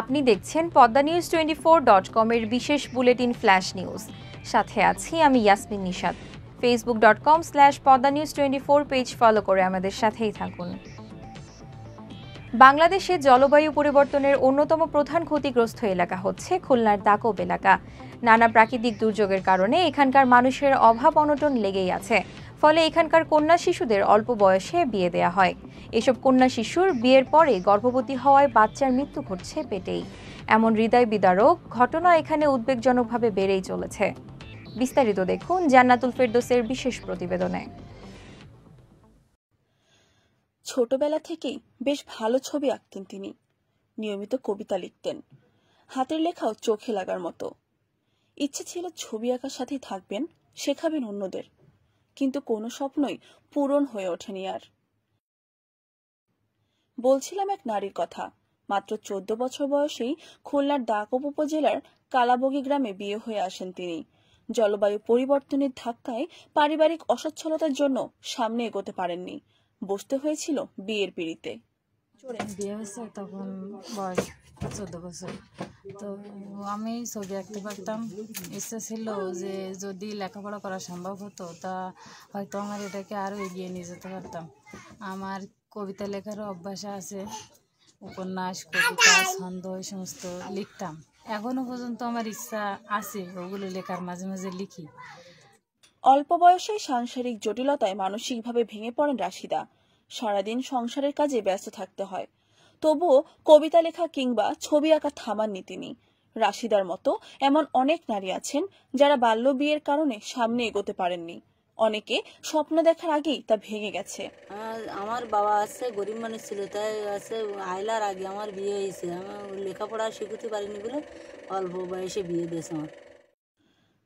আপনি দেখছেন পদ্মা নিউজ 24.com-এর বিশেষ বুলেটিন ফ্ল্যাশ নিউজ। সাথে আছি আমি Yasmin Nishat. facebook.com/poddanews24 page follow করে আমাদের সাথেই থাকুন। বাংলাদেশে জলবায়ু পরিবর্তনের অন্যতম প্রধান ক্ষতিগ্রস্ত এলাকা হচ্ছে খুলনার দাকব এলাকা। নানা প্রাকৃতিক দুর্যোগের কারণে এখানকার মানুষের অভাব অনটন লেগেই আছে। ফলে এখানকার কন্যা শিশুদের অল্প বয়সে বিয়ে দেয়া হয়। এসব কন্যা শিশুর বিয়ের পরে গর্ভবতী হওয়ায় বাচ্চার মৃত্যু ঘটছে পেটেই। এমন হৃদয় বিদারক ঘটনা এখানে উদ্বেগজনকভাবে বেড়েই চলেছে। বিস্তারিত দেখুন জান্নাতুল ফেরদৌসের বিশেষ প্রতিবেদনে। ছোটবেলা থেকেই বেশ ভালো ছবি আঁকতেন তিনি। নিয়মিত কবিতা লিখতেন। হাতের লেখাও চোখে লাগার মতো। ইচ্ছে ছিল ছবি আঁকার সাথেই থাকবেন, শেখাবেন অন্যদের। কিন্তু কোনো স্বপ্নই পূরণ হয়ে ওঠেনি আর। বলছিলাম এক নারীর কথা। মাত্র 14 বছর বয়সেই খুলনার দাকব উপজেলার কালাবগী গ্রামে বিয়ে হয়ে আসেন তিনি। জলবায়ু পরিবর্তনের ধাক্কায় পারিবারিক অসচ্ছলতার জন্য সামনে এগোতে পারেননি। বসতে হয়েছিল বিয়ের পিঁড়িতে। বিয়ে হয়েছে তখন বয়স 14 বছর। তো আমি ছবি আঁকতে পারতাম। ইচ্ছা ছিল যে যদি লেখাপড়া করা সম্ভব হতো তা হয়তো আমার এটাকে আরও এগিয়ে নিয়ে যেতে পারতাম। আমার কবিতা লেখারও অভ্যাস আছে। উপন্যাস, কবিতা, ছন্দ এই সমস্ত লিখতাম। এখনো পর্যন্ত আমার ইচ্ছা আছে ওগুলো লেখার, মাঝে মাঝে লিখি। অল্প বয়সে সাংসারিক জটিলতায় মানসিকভাবে ভেঙে পড়েন রাশিদা। সারাদিন সংসারের কাজে ব্যস্ত থাকতে হয়। তবুও কবিতা লেখা কিংবা ছবি আঁকা থামাননি তিনি। রাশিদার মতো এমন অনেক নারী আছেন যারা বাল্য বিয়ের কারণে সামনে এগোতে পারেননি। অনেকে স্বপ্ন দেখার আগেই তা ভেঙে গেছে। আমার বাবা আছে, গরিব মানুষ ছিল, তাই আছে আইলার আগে আমার বিয়ে হয়েছে। আমার লেখাপড়া শিখতে পারিনি বলে অল্প বয়সে বিয়ে দিয়েছে আমার।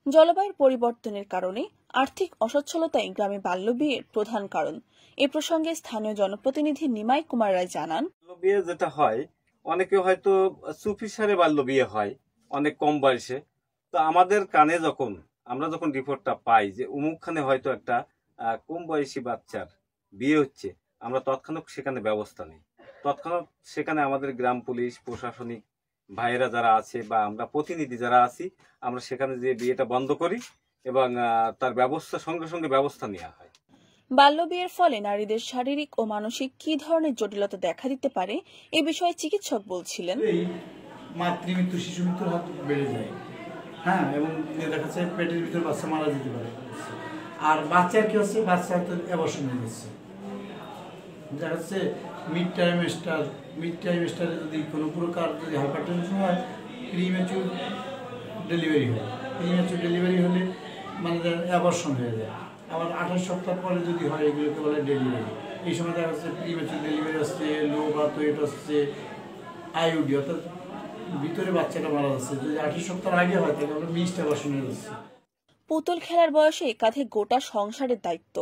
জলবায়ুর পরিবর্তনের কারণে আর্থিক অসচ্ছলতাই গ্রামে বাল্য বিয়ের প্রধান কারণ। এ প্রসঙ্গে স্থানীয় জনপ্রতিনিধি নিমাই কুমার রায় জানান, বিয়ে যেটা হয়, অনেকে হয়তো চুপিসারে বাল্য বিয়ে হয় অনেক কম বয়সে। তো আমাদের কানে আমরা যখন রিপোর্টটা পাই যে অমুকখানে হয়তো একটা কম বয়সী বাচ্চার বিয়ে হচ্ছে, আমরা তৎক্ষণাৎ সেখানে ব্যবস্থা নিই। তৎক্ষণাৎ সেখানে আমাদের গ্রাম পুলিশ, প্রশাসনিক ভাইয়েরা যারা আছে বা আমরা প্রতিনিধি যারা আছি, আমরা সেখানে যে বিয়েটা বন্ধ করি এবং তার সঙ্গে সঙ্গে ব্যবস্থা নেওয়া হয়। বাল্য বিয়ের ফলে নারীদের শারীরিক ও মানসিক কি ধরনের জটিলতা দেখা দিতে পারে এ বিষয়ে চিকিৎসক বলছিলেন, মাতৃমৃত্যু, শিশু মৃত্যুর হার বেড়ে যায়। হ্যাঁ, এবং দেখা যাচ্ছে পেটের ভিতরে বাচ্চা মারা যেতে পারে। আর বাচ্চার কি হচ্ছে, বাচ্চা তো অ্যাবর্শন হয়ে যাচ্ছে। দেখা যাচ্ছে মিড ট্রাইমেস্টারে যদি কোনো প্রকার যদি হাইপারটেনশন হয়, প্রিম্যাচুর ডেলিভারি হয়। প্রিম্যাচুর ডেলিভারি হলে মানে অ্যাবর্শন হয়ে যায়। আবার 28 সপ্তাহ পরে যদি হয়, এগুলোকে বলে ডেলিভারি। এই সময় দেখা যাচ্ছে প্রিম্যাচুর ডেলিভারি হচ্ছে, লো বার্থ ওয়েট হচ্ছে, আইইউডি, অর্থাৎ ভিতরে বাচ্চাটা মারা যাচ্ছে। যদি 28 সপ্তাহ আগে হয় তাহলে আমরা মিসড অ্যাবর্শন হয়ে যাচ্ছে। পুতুল খেলার বয়সে কাঁধে গোটা সংসারের দায়িত্ব।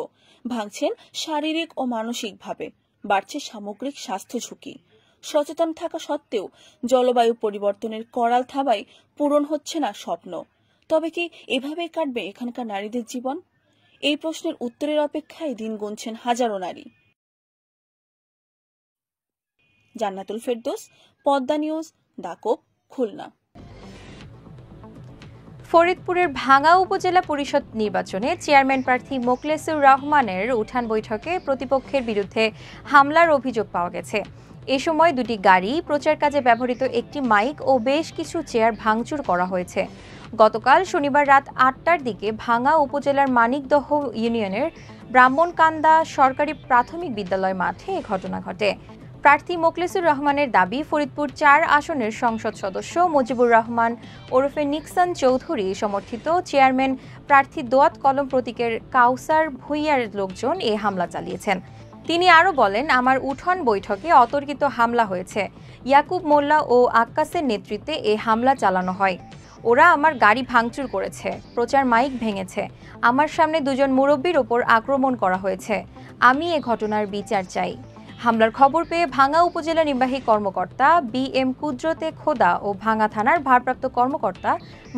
ভাঙছেন শারীরিক ও মানসিকভাবে। বাড়ছে সামগ্রিক স্বাস্থ্য ঝুঁকি। সচেতন থাকা সত্ত্বেও জলবায়ু পরিবর্তনের করাল থাবায় পূরণ হচ্ছে না স্বপ্ন। তবে কি এভাবেই কাটবে এখানকার নারীদের জীবন? এই প্রশ্নের উত্তরের অপেক্ষায় দিন গুনছেন হাজারো নারী। জান্নাতুল ফেরদৌস, পদ্মা নিউজ, দাকব, খুলনা। ফরিদপুরের ভাঙ্গা উপজেলা পরিষদ নির্বাচনে চেয়ারম্যান প্রার্থী মোখলেসুর রহমানের উঠান বৈঠকে প্রতিপক্ষের বিরুদ্ধে হামলার অভিযোগ পাওয়া গেছে। এ সময় দুটি গাড়ি, প্রচার কাজে ব্যবহৃত একটি মাইক ও বেশ কিছু চেয়ার ভাঙচুর করা হয়েছে। গতকাল শনিবার রাত 8টার দিকে ভাঙ্গা উপজেলার মানিকদহ ইউনিয়নের ব্রাহ্মণকান্দা সরকারি প্রাথমিক বিদ্যালয় মাঠে এ ঘটনা ঘটে। প্রার্থী মোখলেসুর রহমানের দাবি, ফরিদপুর 4 আসনের সংসদ সদস্য মুজিবুর রহমান ওরফে নিক্সন চৌধুরী সমর্থিত চেয়ারম্যান প্রার্থী দোয়াত কলম প্রতীকের কাউসার ভুঁইয়ার লোকজন এ হামলা চালিয়েছেন। তিনি আরও বলেন, আমার উঠান বৈঠকে অতর্কিত হামলা হয়েছে। ইয়াকুব মোল্লা ও আক্কাসের নেতৃত্বে এ হামলা চালানো হয়। ওরা আমার গাড়ি ভাঙচুর করেছে, প্রচার মাইক ভেঙেছে। আমার সামনে দুজন মুরব্বীর ওপর আক্রমণ করা হয়েছে। আমি এ ঘটনার বিচার চাই। হামলার খবর পেয়ে ভাঙ্গা উপজেলা নির্বাহী কর্মকর্তা BM কুদরতে খোদা ও ভাঙ্গা থানার ভারপ্রাপ্ত কর্মকর্তা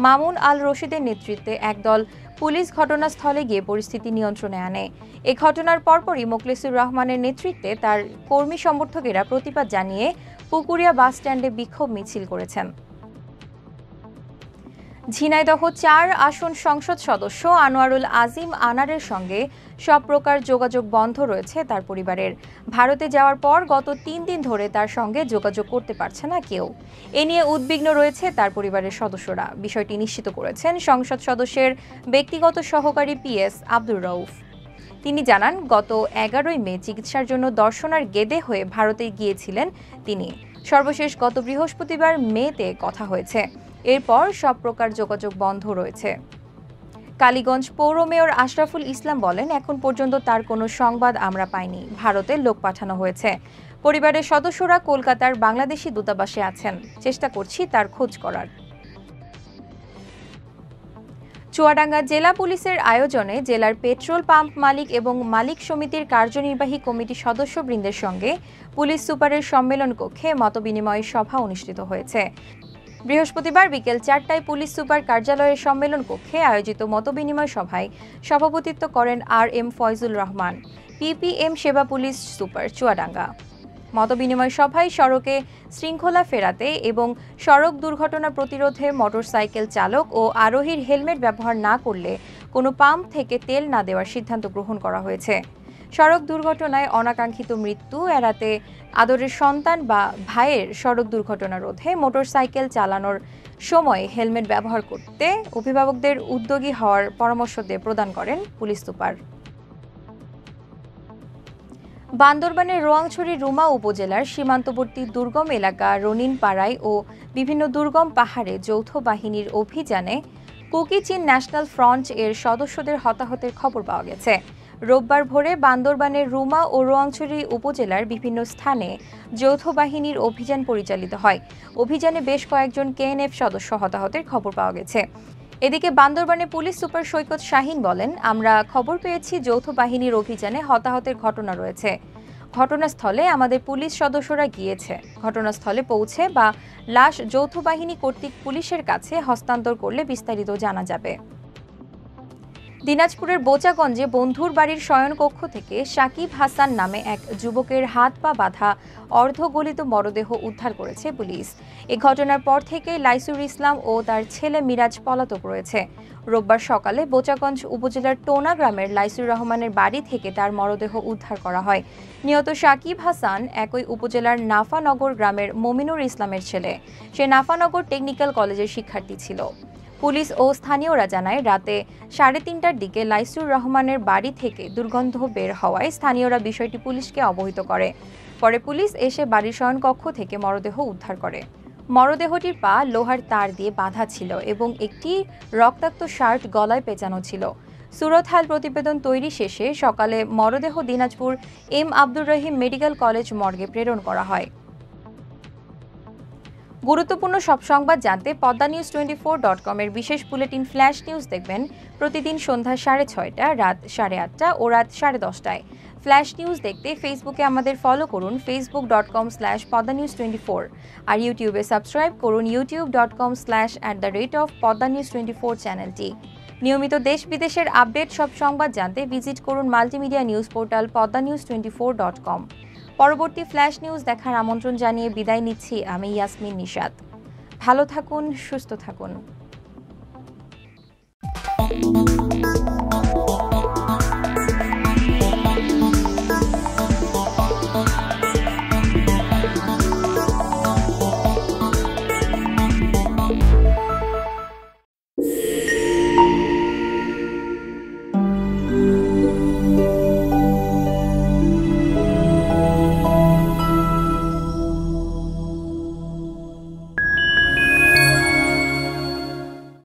মামুন আল রশিদের নেতৃত্বে একদল পুলিশ ঘটনাস্থলে গিয়ে পরিস্থিতি নিয়ন্ত্রণে আনে। এ ঘটনার পরপরই মোখলেসুর রহমানের নেতৃত্বে তার কর্মী সমর্থকেরা প্রতিবাদ জানিয়ে পুকুরিয়া বাস স্ট্যান্ডে বিক্ষোভ মিছিল করেছেন। ঝিনাইদহ ৪ আসন সংসদ সদস্য আনোয়ারুল আজিম আনারের সঙ্গে সব প্রকার যোগাযোগ বন্ধ রয়েছে তার পরিবারের। ভারতে যাওয়ার পর গত ৩ দিন ধরে তার সঙ্গে যোগাযোগ করতে পারছে না কেউ। এ নিয়ে উদ্বিগ্ন রয়েছে তার পরিবারের সদস্যরা। বিষয়টি নিশ্চিত করেছেন সংসদ সদস্যের ব্যক্তিগত সহকারী PS আব্দুর রউফ। তিনি জানান, গত ১১ই মে চিকিৎসার জন্য দর্শনার গেদে হয়ে ভারতে গিয়েছিলেন তিনি। সর্বশেষ গত বৃহস্পতিবার মেতে কথা হয়েছে। এরপর সব প্রকার যোগাযোগ বন্ধ রয়েছে। কালীগঞ্জ পৌর মেয়র আশরাফুল ইসলাম বলেন, এখন পর্যন্ত তার কোনো সংবাদ আমরা পাইনি। ভারতে লোক পাঠানো হয়েছে। পরিবারের সদস্যরা কলকাতার বাংলাদেশি দূতাবাসে আছেন। চেষ্টা করছি তার খোঁজ করার। চুয়াডাঙ্গা জেলা পুলিশের আয়োজনে জেলার পেট্রোল পাম্প মালিক এবং মালিক সমিতির কার্যনির্বাহী কমিটি সদস্যবৃন্দের সঙ্গে পুলিশ সুপারের সম্মেলন কক্ষে মতবিনিময় সভা অনুষ্ঠিত হয়েছে। বৃহস্পতিবার বিকেল ৪টায় পুলিশ সুপার কার্যালয়ের সম্মেলন কক্ষে আয়োজিত মতবিনিময় সভায় সভাপতিত্ব করেন RM ফয়জুল রহমান, PPM সেবা পুলিশ সুপার চুয়াডাঙ্গা। মতবিনিময় সভায় সড়কে শৃঙ্খলা ফেরাতে এবং সড়ক দুর্ঘটনা প্রতিরোধে মোটরসাইকেল চালক ও আরোহীর হেলমেট ব্যবহার না করলে কোনো পাম্প থেকে তেল না দেওয়ার সিদ্ধান্ত গ্রহণ করা হয়েছে। সড়ক দুর্ঘটনায় অনাকাঙ্ক্ষিত মৃত্যু এড়াতে আদরের সন্তান বা ভাইয়ের সড়ক দুর্ঘটনা রোধে মোটরসাইকেল চালানোর সময় হেলমেট ব্যবহার করতে অভিভাবকদের উদ্যোগী হওয়ার পরামর্শ প্রদান করেন পুলিশ সুপার। বান্দরবানের রোয়াংছড়ি রুমা উপজেলার সীমান্তবর্তী দুর্গম এলাকা রনিনপাড়ায় ও বিভিন্ন দুর্গম পাহাড়ে যৌথ বাহিনীর অভিযানে কুকি চীন ন্যাশনাল ফ্রন্ট এর সদস্যদের হতাহতের খবর পাওয়া গেছে। রোববার ভোরে বান্দরবানের রুমা ও রোয়াংছড়ি উপজেলার বিভিন্ন স্থানে যৌথ বাহিনীর অভিযান পরিচালিত হয়। অভিযানে বেশ কয়েকজন KNF সদস্য হতাহতের খবর পাওয়া গেছে। এদিকে বান্দরবানের পুলিশ সুপার সৈকত শাহিন বলেন, আমরা খবর পেয়েছি যৌথ বাহিনীর অভিযানে হতাহতের ঘটনা রয়েছে। ঘটনাস্থলে আমাদের পুলিশ সদস্যরা গিয়েছে। ঘটনাস্থলে পৌঁছে বা লাশ যৌথ বাহিনী কর্তৃক পুলিশের কাছে হস্তান্তর করলে বিস্তারিত জানা যাবে। দিনাজপুরের বোচাগঞ্জে বন্ধুর বাড়ির শয়নকক্ষ থেকে সাকিব হাসান নামে এক যুবকের হাত পা বাঁধা অর্ধগলিত মরদেহ উদ্ধার করেছে পুলিশ। এ ঘটনার পর থেকে লাইসুর ইসলাম ও তার ছেলে মিরাজ পলাতক রয়েছে। রোববার সকালে বোচাগঞ্জ উপজেলার টোনা গ্রামের লাইসুর রহমানের বাড়ি থেকে তার মরদেহ উদ্ধার করা হয়। নিহত সাকিব হাসান একই উপজেলার নাফানগর গ্রামের মমিনুর ইসলামের ছেলে। সে নাফানগর টেকনিক্যাল কলেজের শিক্ষার্থী ছিল। পুলিশ ও স্থানীয়রা জানায়, রাতে 3:30টার দিকে লাইসুর রহমানের বাড়ি থেকে দুর্গন্ধ বের হওয়ায় স্থানীয়রা বিষয়টি পুলিশকে অবহিত করে। পরে পুলিশ এসে বাড়ির শয়নকক্ষ থেকে মরদেহ উদ্ধার করে। মরদেহটির পা লোহার তার দিয়ে বাঁধা ছিল এবং একটি রক্তাক্ত শার্ট গলায় পেঁচানো ছিল। সুরতহাল প্রতিবেদন তৈরি শেষে সকালে মরদেহ Dinajpur M Abdur Rahim medical college মর্গে প্রেরণ করা হয়। গুরুত্বপূর্ণ সব সংবাদ জানতে poddanews24.com এর বিশেষ বুলেটিন ফ্ল্যাশ নিউজ দেখবেন প্রতিদিন সন্ধ্যা 6:30, রাত 8:30 ও রাত 10:30টায়। ফ্ল্যাশ নিউজ দেখতে ফেসবুকে আমাদের ফলো করুন facebook.com/poddanews24 আর ইউটিউবে সাবস্ক্রাইব করুন youtube.com/@poddanews24 চ্যানেলটি। নিয়মিত দেশ বিদেশের আপডেট সব সংবাদ জানতে ভিজিট করুন মাল্টিমিডিয়া নিউজ পোর্টাল poddanews24.com। পরবর্তী ফ্ল্যাশ নিউজ দেখার আমন্ত্রণ জানিয়ে বিদায় নিচ্ছি আমি ইয়াসমিন নিশাত। ভালো থাকুন, সুস্থ থাকুন।